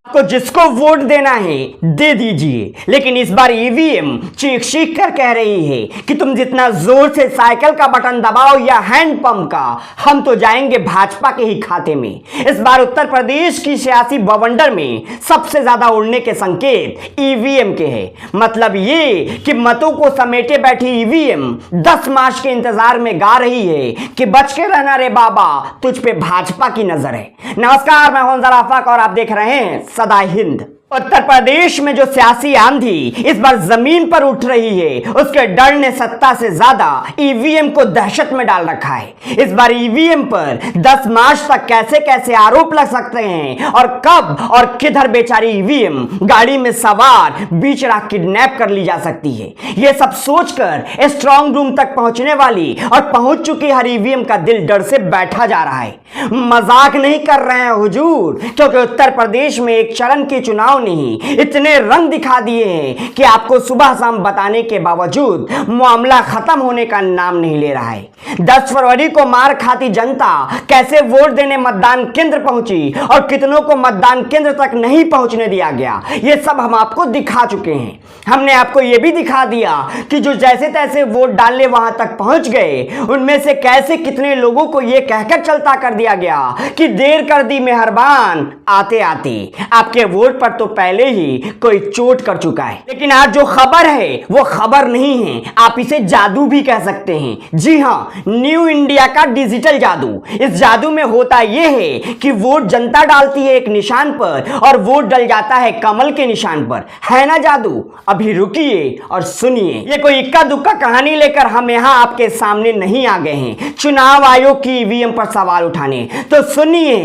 आपको जिसको वोट देना है दे दीजिए, लेकिन इस बार ईवीएम चीख चीख कर कह रही है कि तुम जितना जोर से साइकिल का बटन दबाओ या हैंडपंप का, हम तो जाएंगे भाजपा के ही खाते में। इस बार उत्तर प्रदेश की सियासी बवंडर में सबसे ज्यादा उड़ने के संकेत ईवीएम के हैं। मतलब ये कि मतों को समेटे बैठी ईवीएम 10 मार्च के इंतजार में गा रही है कि बच के रहना रे बाबा, तुझ पे भाजपा की नजर है। नमस्कार, मैं हूं ज़राफ़त और आप देख रहे हैं सदा हिंद। उत्तर प्रदेश में जो सियासी आंधी इस बार जमीन पर उठ रही है, उसके डर ने सत्ता से ज्यादा ईवीएम को दहशत में डाल रखा है। इस बार ईवीएम पर 10 मार्च तक कैसे कैसे आरोप लग सकते हैं और कब और किधर बेचारी ईवीएम गाड़ी में सवार बीच राह किडनैप कर ली जा सकती है, यह सब सोचकर स्ट्रांग रूम तक पहुंचने वाली और पहुंच चुकी हर ईवीएम का दिल डर से बैठा जा रहा है। मजाक नहीं कर रहे हैं हुजूर, क्योंकि उत्तर प्रदेश में एक चरण के चुनाव नहीं इतने रंग दिखा दिए हैं कि आपको सुबह शाम बताने के बावजूद मामला खत्म होने का नाम नहीं ले रहा है। 10 फरवरी को मार खाती जनता कैसे वोट देने मतदान केंद्र पहुंची और कितनों को मतदान केंद्र तक नहीं पहुंचने दिया गया, यह सब हम आपको दिखा चुके हैं। हमने आपको यह भी दिखा दिया कि जो जैसे तैसे वोट डालने वहां तक पहुंच गए, उनमें से कैसे कितने लोगों को यह कहकर चलता कर दिया गया कि देर कर दी मेहरबान, आते आते आपके वोट पर तो पहले ही कोई चोट कर चुका है। लेकिन आज जो खबर है वो खबर नहीं है, आप इसे जादू भी कह सकते हैं। जी हां, न्यू इंडिया का डिजिटल जादू। इस जादू में होता यह है कि वोट जनता डालती है एक निशान पर और वोट डल जाता है कमल के निशान पर। है ना जादू? अभी रुकिए और सुनिए। ये कोई इक्का दुक्का कहानी लेकर हम यहां आपके सामने नहीं आ गए हैं चुनाव आयोग की ईवीएम पर सवाल उठाने। तो सुनिए,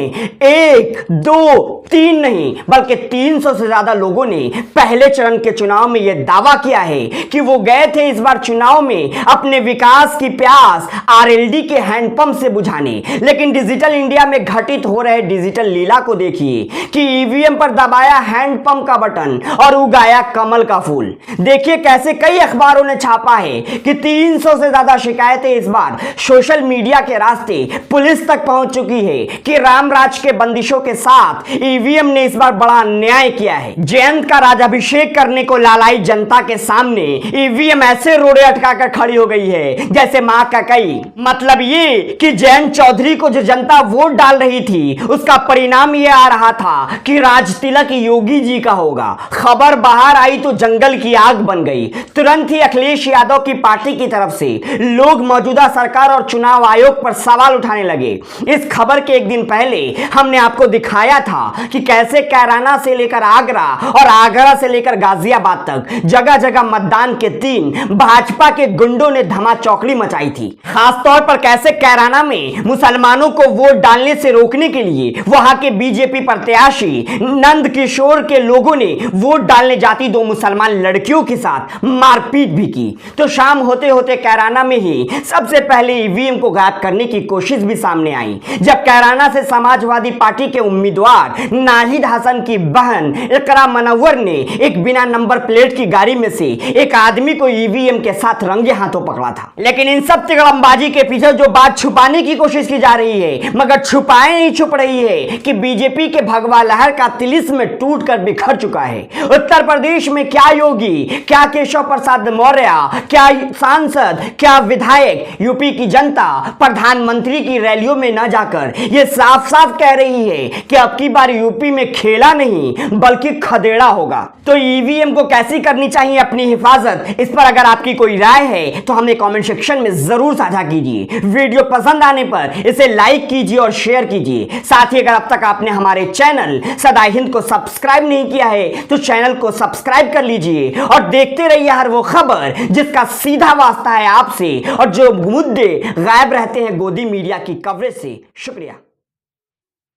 1 2 3 नहीं बल्कि 300 से ज्यादा लोगों ने पहले चरण के चुनाव में यह दावा किया है कि वो गए थे इस बार चुनाव में अपने विकास की प्यास आरएलडी के हैंडपंप से बुझाने। लेकिन डिजिटल इंडिया में घटित हो रहे डिजिटल लीला को देखिए कि ईवीएम पर दबाया हैंडपंप का बटन और उगाया कमल का फूल। देखिए कैसे कई अखबारों ने छापा है कि 300 से ज्यादा शिकायतें इस बार सोशल मीडिया के रास्ते पुलिस तक पहुंच चुकी है कि रामराज के बंदिशों के साथ ईवीएम ने इस बार बड़ा अन्याय किया है। जयंत का राजाभिषेक करने को लालाई जनता के सामने ईवीएम ऐसे रोड़े अटकाकर खड़ी हो गई है जैसे मां का कई। मतलब ये कि जयंत चौधरी को जो जनता वोट डाल रही थी, उसका परिणाम ये आ रहा था कि राज तिलक योगी जी का होगा। खबर बाहर आई तो जंगल की आग बन गई। तुरंत ही अखिलेश यादव की पार्टी की तरफ से लोग मौजूदा सरकार और चुनाव आयोग पर सवाल उठाने लगे। इस खबर के एक दिन पहले हमने आपको दिखाया था कि कैसे कैराना से लेकर आगरा और आगरा से लेकर गाजियाबाद तक जगह जगह मतदान के दिन भाजपा के गुंडों ने धमाचौकड़ी मचाई थी। खासतौर पर कैसे कैराना में मुसलमानों को वोट डालने से रोकने के लिए वहां के बीजेपी प्रत्याशी नंद किशोर के लोगों ने वोट डालने जाती 2 मुसलमान लड़कियों के साथ मारपीट भी की। तो शाम होते होते कैराना में ही सबसे पहले ईवीएम को गायब करने की कोशिश भी सामने आई, जब कैराना से समाजवादी पार्टी के उम्मीदवार नाहिद हसन की बहन इकरा मनव्वर ने एक बिना नंबर प्लेट की गाड़ी में से एक आदमी को ईवीएम के साथ रंगे हाथों पकड़ा था। लेकिन इन सब तिगड़मबाजी के पीछे जो बात छुपाने की कोशिश की जा रही है, मगर छुपाए नहीं छुप रही है कि बीजेपी के भगवा लहर का तिलिस्म टूटकर बिखर चुका है। उत्तर प्रदेश में क्या योगी, क्या केशव प्रसाद मौर्य, क्या सांसद, क्या विधायक, यूपी की जनता प्रधानमंत्री की रैलियों में न जाकर यह साफ साफ कह रही है कि अब की बार यूपी में खेला नहीं बल्कि खदेड़ा होगा। तो ईवीएम को कैसी करनी चाहिए अपनी हिफाजत, इस पर अगर आपकी कोई राय है तो हमें कमेंट सेक्शन में जरूर साझा कीजिए। वीडियो पसंद आने पर इसे लाइक कीजिए और शेयर कीजिए। साथ ही अगर अब तक आपने हमारे चैनल सदा हिंद को सब्सक्राइब नहीं किया है तो चैनल को सब्सक्राइब कर लीजिए और देखते रहिए हर वो खबर जिसका सीधा वास्ता है आपसे और जो मुद्दे गायब रहते हैं गोदी मीडिया की कवरेज से। शुक्रिया।